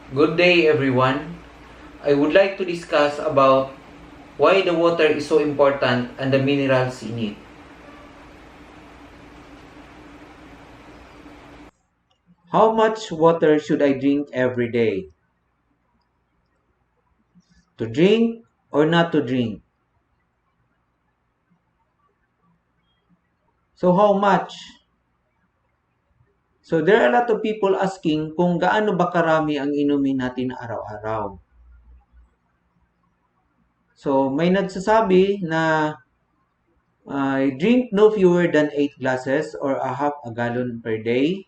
Good day everyone. I would like to discuss about why the water is so important and the minerals in it. How much water should I drink every day? To drink or not to drink? So how much? So there are a lot of people asking kung gaano ba karami ang inumin natin araw-araw. So may nagsasabi na drink no fewer than 8 glasses or a half a gallon per day.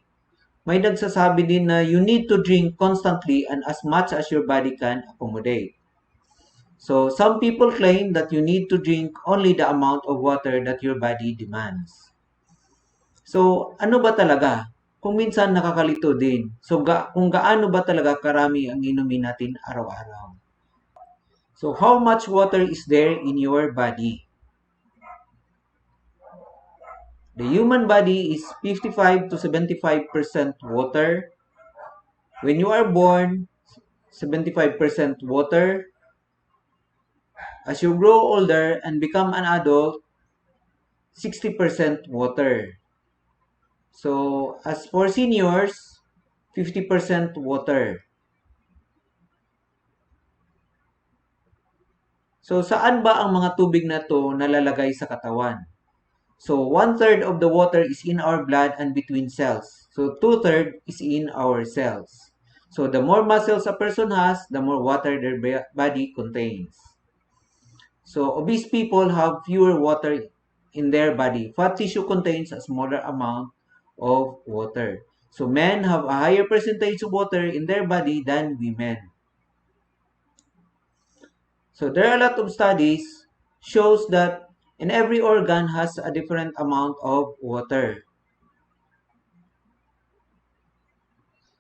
May nagsasabi din na you need to drink constantly and as much as your body can accommodate. So some people claim that you need to drink only the amount of water that your body demands. So ano ba talaga? Kung minsan nakakalito din. So kung gaano ba talaga karami ang inumin natin araw-araw. So how much water is there in your body? The human body is 55 to 75% water. When you are born, 75% water. As you grow older and become an adult, 60% water. So, as for seniors, 50% water. So, saan ba ang mga tubig na to nalalagay sa katawan? So, 1/3 of the water is in our blood and between cells. So, 2/3 is in our cells. So, the more muscles a person has, the more water their body contains. So, obese people have fewer water in their body. Fat tissue contains a smaller amount of water. So, men have a higher percentage of water in their body than women. So, there are a lot of studies shows that in every organ has a different amount of water.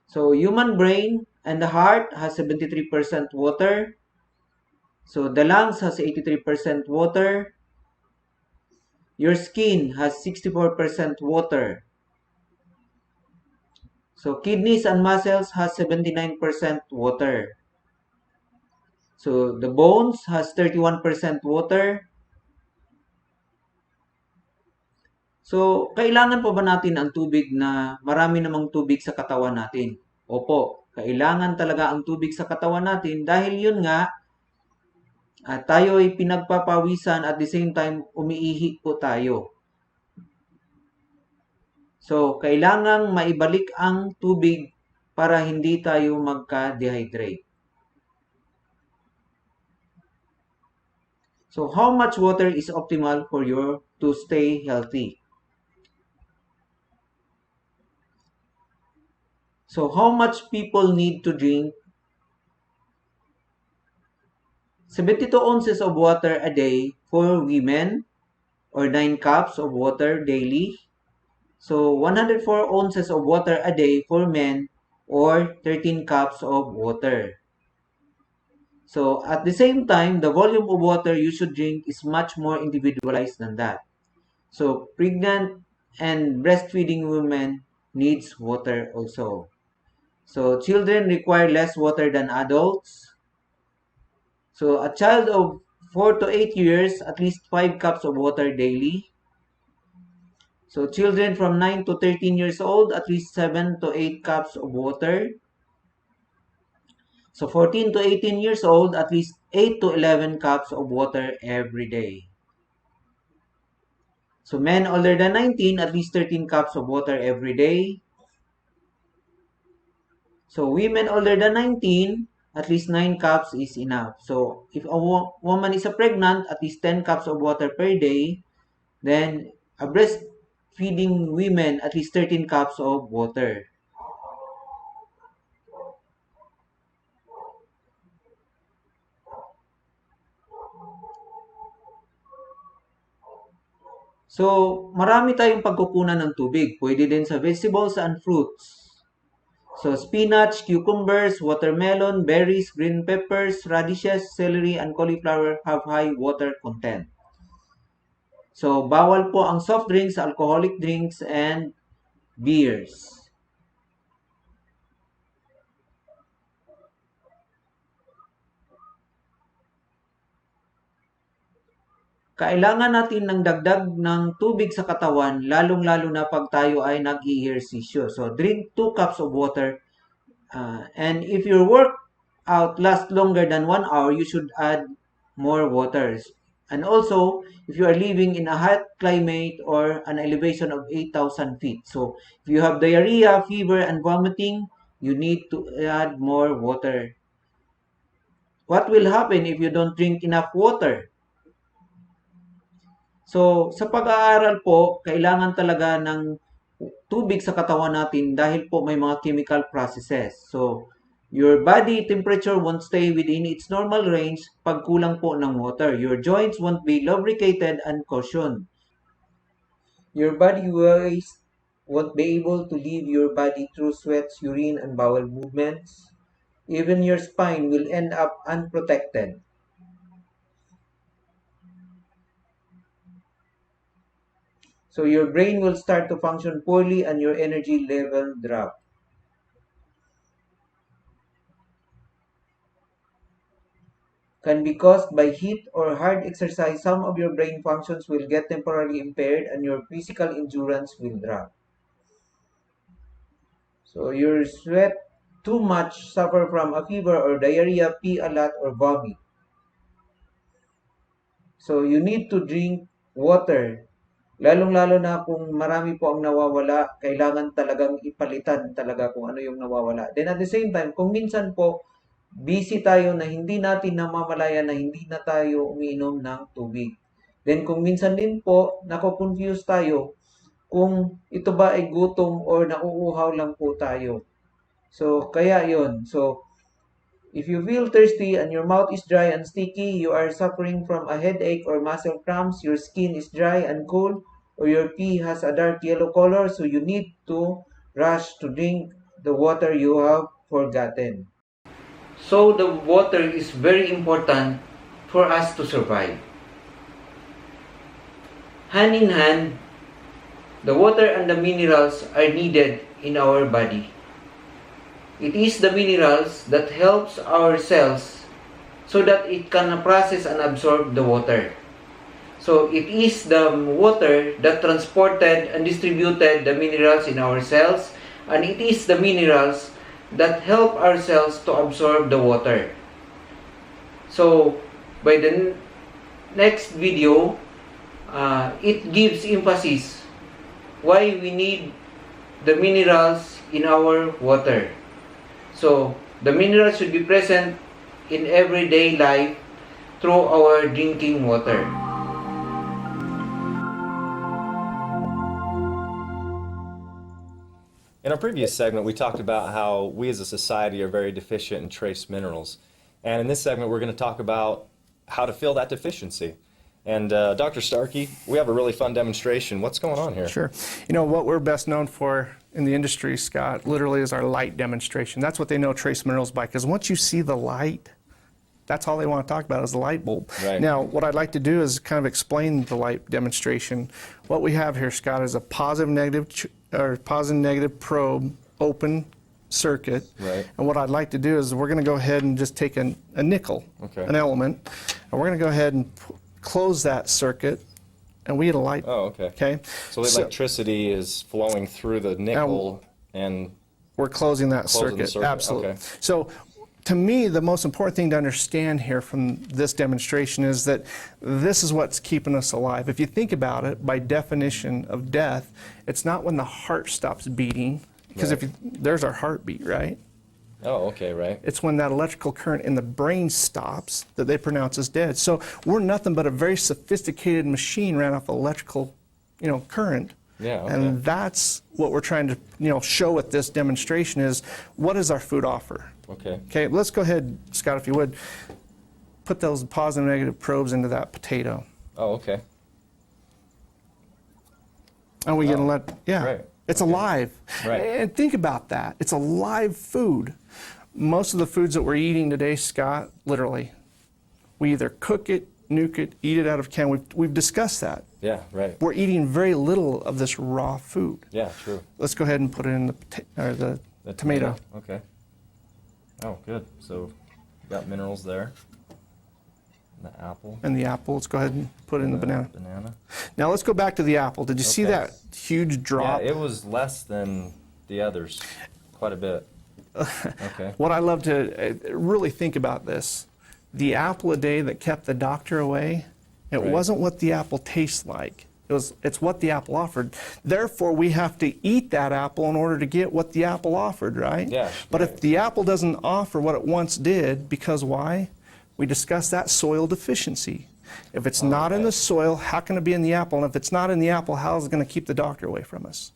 So, human brain and the heart has 73% water. So, the lungs has 83% water. Your skin has 64% water. So, kidneys and muscles has 79% water. So, the bones has 31% water. So, kailangan pa ba natin ang tubig na marami namang tubig sa katawan natin? Opo, kailangan talaga ang tubig sa katawan natin dahil yun nga, tayo ay pinagpapawisan at the same time umiihi po tayo. So, kailangang maibalik ang tubig para hindi tayo magka-dehydrate. So, how much water is optimal for you to stay healthy? So, how much people need to drink? 72 ounces of water a day for women or 9 cups of water daily. So, 104 ounces of water a day for men or 13 cups of water. So, at the same time, the volume of water you should drink is much more individualized than that. So, pregnant and breastfeeding women needs water also. So, children require less water than adults. So, a child of 4 to 8 years, at least 5 cups of water daily. So, children from 9 to 13 years old, at least 7 to 8 cups of water. So, 14 to 18 years old, at least 8 to 11 cups of water every day. So, men older than 19, at least 13 cups of water every day. So, women older than 19, at least 9 cups is enough. So, if a woman is pregnant, at least 10 cups of water per day. Then, a breastfeeding women, at least 13 cups of water. So, marami tayong pagkukunan ng tubig. Pwede din sa vegetables and fruits. So, spinach, cucumbers, watermelon, berries, green peppers, radishes, celery, and cauliflower have high water content. So, bawal po ang soft drinks, alcoholic drinks, and beers. kailangan natin ng dagdag ng tubig sa katawan, lalong-lalo na pag tayo ay nag-ehersisyo. So, drink 2 cups of water. And if your workout lasts longer than 1 hour, you should add more waters. And also, if you are living in a hot climate or an elevation of 8,000 feet. So, if you have diarrhea, fever, and vomiting, you need to add more water. What will happen if you don't drink enough water? So, sa pag-aaral po, kailangan talaga ng tubig sa katawan natin dahil po may mga chemical processes. So, your body temperature won't stay within its normal range pag kulang po ng water. Your joints won't be lubricated and cushioned. Your body waste won't be able to leave your body through sweats, urine, and bowel movements. Even your spine will end up unprotected. So your brain will start to function poorly and your energy level drop. Can be caused by heat or hard exercise. Some of your brain functions will get temporarily impaired and your physical endurance will drop. So you sweat too much, suffer from a fever or diarrhea, pee a lot, or vomit. So you need to drink water. Lalong-lalo na kung marami po ang nawawala, kailangan talagang ipalitan talaga kung ano yung nawawala. Then at the same time, kung minsan po, busy tayo na hindi natin namamalayan na hindi na tayo umiinom ng tubig. Then kung minsan din po, nako-confuse tayo kung ito ba ay gutom or nauuhaw lang po tayo. So, kaya yon. So, if you feel thirsty and your mouth is dry and sticky, you are suffering from a headache or muscle cramps, your skin is dry and cold, or your pee has a dark yellow color, so you need to rush to drink the water you have forgotten. So the water is very important for us to survive. Hand in hand, the water and the minerals are needed in our body. It is the minerals that helps our cells so that it can process and absorb the water. So it is the water that transported and distributed the minerals in our cells, and it is the minerals that help our cells to absorb the water. So by the next video, it gives emphasis why we need the minerals in our water. So the minerals should be present in everyday life through our drinking water. In our previous segment, we talked about how we as a society are very deficient in trace minerals. And in this segment, we're going to talk about how to fill that deficiency. And Dr. Starkey, we have a really fun demonstration. What's going on here? Sure. You know, what we're best known for in the industry, Scott, literally is our light demonstration. That's what they know trace minerals by, because once you see the light, that's all they want to talk about is the light bulb. Right. Now, what I'd like to do is kind of explain the light demonstration. What we have here, Scott, is a positive negative probe open circuit. Right. And what I'd like to do is we're going to go ahead and just take a nickel, Okay. an element, and we're going to go ahead and close that circuit, and we get a light. Oh, okay. Okay. So the electricity is flowing through the nickel and we're closing that Closing the circuit. circuit, Absolutely. okay. So to me, the most important thing to understand here from this demonstration is that this is what's keeping us alive. If you think about it, by definition of death, it's not when the heart stops beating, because Right. there's our heartbeat, right? oh, okay, right. It's when that electrical current in the brain stops that they pronounce us dead. So we're nothing but a very sophisticated machine ran off electrical, current. Yeah, okay. And that's what we're trying to, show with this demonstration is what does our food offer? Okay. Okay, let's go ahead, Scott, if you would, put those positive and negative probes into that potato. Oh, okay. And we're going to Right. it's Okay. alive. Right. And think about that. It's alive food. Most of the foods that we're eating today, Scott, literally, we either cook it, nuke it, eat it out of can. We've discussed that. Yeah, right. We're eating very little of this raw food. Yeah, true. Let's go ahead and put it in the tomato. Okay. Oh, good. So, got minerals there. The apple. And the apple, let's go ahead and put it in the banana. Banana. Now let's go back to the apple. Did you see Okay. that huge drop? Yeah, it was less than the others, quite a bit. Okay. What I love to really think about this, the apple a day that kept the doctor away, it Right. wasn't what the apple tastes like. It's what the apple offered. Therefore, we have to eat that apple in order to get what the apple offered, right? Yeah, But right. if the apple doesn't offer what it once did, because why? We discussed that soil deficiency. If it's not in the soil, how can it be in the apple? And if it's not in the apple, how is it going to keep the doctor away from us?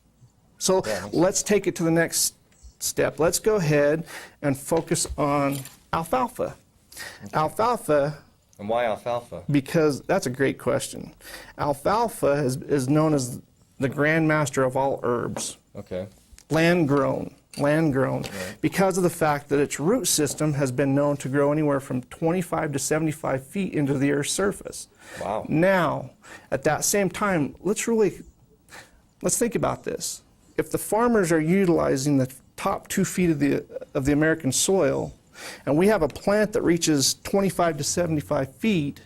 So Yeah, let's take it to the next step. Let's go ahead and focus on alfalfa. Alfalfa, And why alfalfa? because that's a great question. Alfalfa is known as the grandmaster of all herbs, Okay. land grown, because of the fact that its root system has been known to grow anywhere from 25 to 75 feet into the Earth's surface. Wow. Now, at that same time, let's think about this. If the farmers are utilizing the top 2 feet of the American soil, and we have a plant that reaches 25 to 75 feet,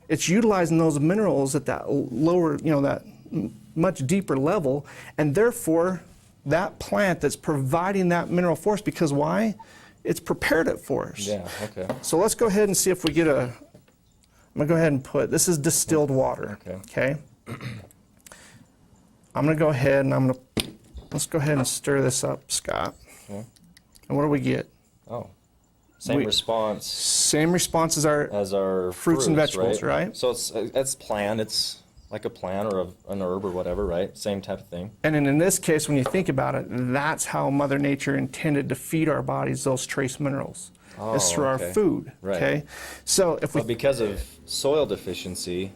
it's utilizing those minerals at that lower, that much deeper level, and therefore that plant that's providing that mineral for us, because why? It's prepared it for us. Yeah, okay. So let's go ahead and see if we get I'm gonna go ahead and this is distilled water. Okay. I'm gonna go ahead and let's go ahead and stir this up, Scott. Okay. And what do we get? Oh. Same response Same response as our fruits and vegetables, right? So it's plant, it's like a plant or an herb or whatever, right? Same type of thing. And in this case, when you think about it, that's how Mother Nature intended to feed our bodies those trace minerals. Is through our okay. food. Right. Okay. So if we But because of soil deficiency,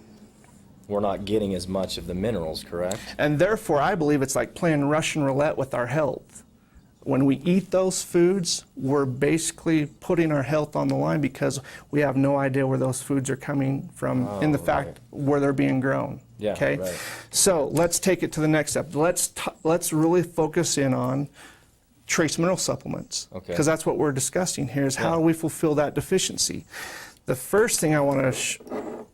we're not getting as much of the minerals, correct? And therefore, I believe it's like playing Russian roulette with our health. When we eat those foods, we're basically putting our health on the line because we have no idea where those foods are coming from in the fact where they're being grown. Yeah, Okay? right. So let's take it to the next step. Let's really focus in on trace mineral supplements. Okay. Because that's what we're discussing here is how do we fulfill that deficiency. The first thing I want to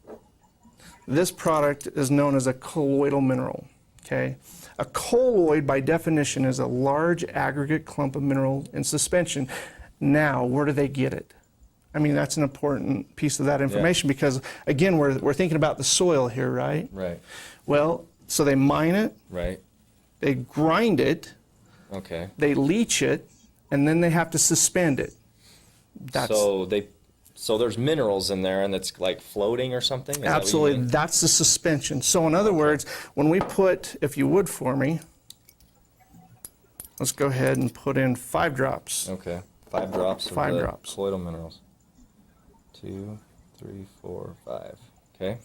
this product is known as a colloidal mineral. Okay? A colloid, by definition, is a large aggregate clump of mineral in suspension. Now, where do they get it? I mean, that's an important piece of that information because, again, we're thinking about the soil here, right? Right. Well, so they mine it, Right. they grind it, Okay. they leach it, and then they have to suspend it. So there's minerals in there and it's like floating or something? Is that what you Absolutely, mean? that's the suspension. So in other words, when we put, if you would for me, let's go ahead and put in 5 drops. Okay. 5 drops of 5 the drops. colloidal minerals. 2, 3, 4, 5. Okay.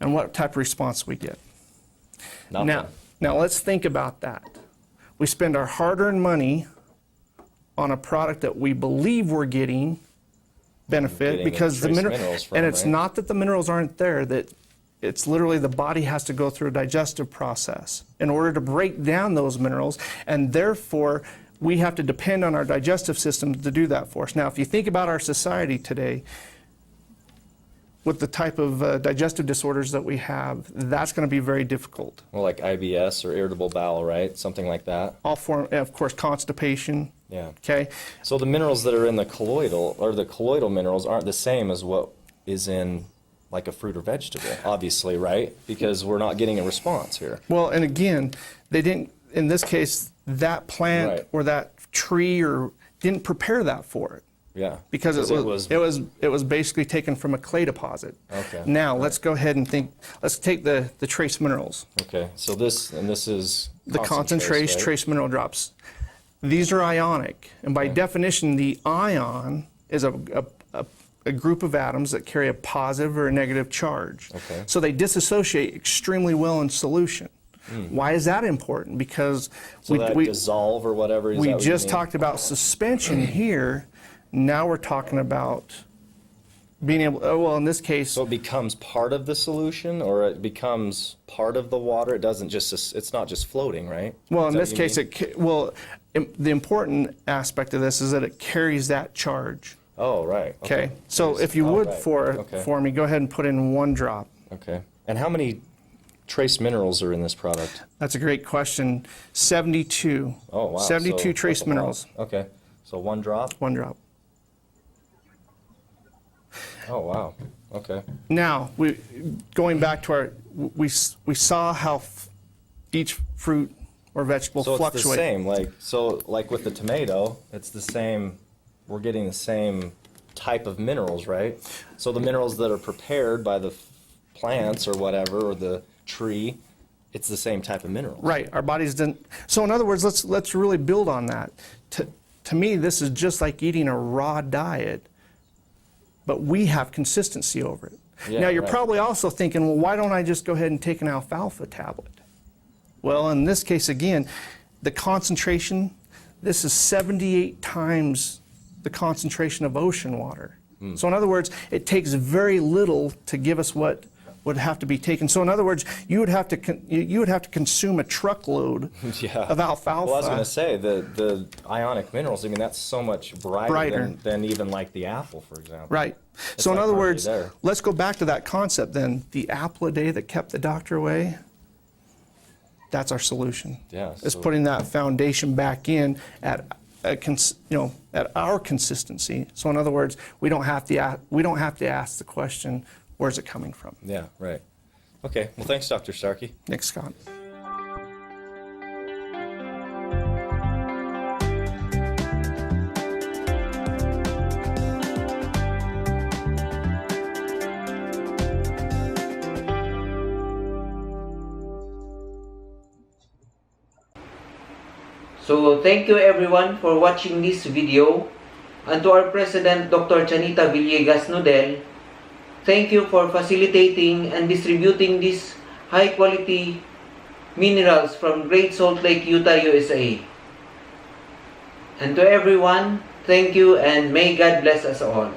And what type of response we get. Nothing. Now let's think about that. We spend our hard-earned money on a product that we believe we're getting benefit Getting because trace minerals from, and it's right? not that the minerals aren't there, that it's literally the body has to go through a digestive process in order to break down those minerals, and therefore we have to depend on our digestive system to do that for us. Now, if you think about our society today, with the type of digestive disorders that we have, that's going to be very difficult. Well, like IBS or irritable bowel, right? Something like that. All form, of course, constipation. Yeah. Okay. So the minerals that are in the colloidal minerals aren't the same as what is in like a fruit or vegetable, obviously, right? Because we're not getting a response here. Well, and again, they didn't. In this case, that plant Right. or that tree or didn't prepare that for it. Yeah. Because it was basically taken from a clay deposit. Okay. Now let's go ahead and let's take the trace minerals. Okay. So this is The concentrate right? trace mineral drops. These are ionic, and by definition, the ion is a group of atoms that carry a positive or a negative charge. Okay. So they dissociate extremely well in solution. Why is that important? Because So that dissolve or whatever. Is we that what you just mean? talked about suspension here. Now we're talking about being able, well, in this case, So it becomes part of the solution, or it becomes part of the water. It doesn't just. It's not just floating, right? well, Is in that this what you case, mean? the important aspect of this is that it carries that charge. Oh, right. Okay, so if you Oh, would right. Okay. for me, go ahead and put in 1 drop. Okay. And how many trace minerals are in this product? That's a great question. 72. Oh, wow. 72 So trace that's a lot. minerals. Okay. So 1 drop? 1 drop. Oh, wow. Okay. Now, going back to we saw how each fruit or vegetable So fluctuate. it's the same, like with the tomato, it's the same, we're getting the same type of minerals, right? So the minerals that are prepared by the plants or whatever, or the tree, it's the same type of mineral. Right, our bodies didn't. So in other words, let's really build on that. To me, this is just like eating a raw diet, but we have consistency over it. Yeah, now, you're right. probably also thinking, well, why don't I just go ahead and take an alfalfa tablet? Well, in this case, again, the concentration, this is 78 times the concentration of ocean water. So in other words, it takes very little to give us what would have to be taken. So in other words, you would have to consume a truckload Yeah. of alfalfa. Well, I was going to say, the ionic minerals, I mean, that's so much brighter. Than even like the apple, for example. Right. It's So in like other hardly words, there. let's go back to that concept then. The apple a day that kept the doctor away, that's our solution. Yeah, It's so- putting that foundation back in at at our consistency. So in other words, we don't have to ask the question, where's it coming from? Yeah, right. Okay, well, thanks, Dr. Starkey. Nick Scott. So thank you everyone for watching this video, and to our President Dr. Chanita Villegas Nudel, thank you for facilitating and distributing these high quality minerals from Great Salt Lake, Utah, USA. And to everyone, thank you and may God bless us all.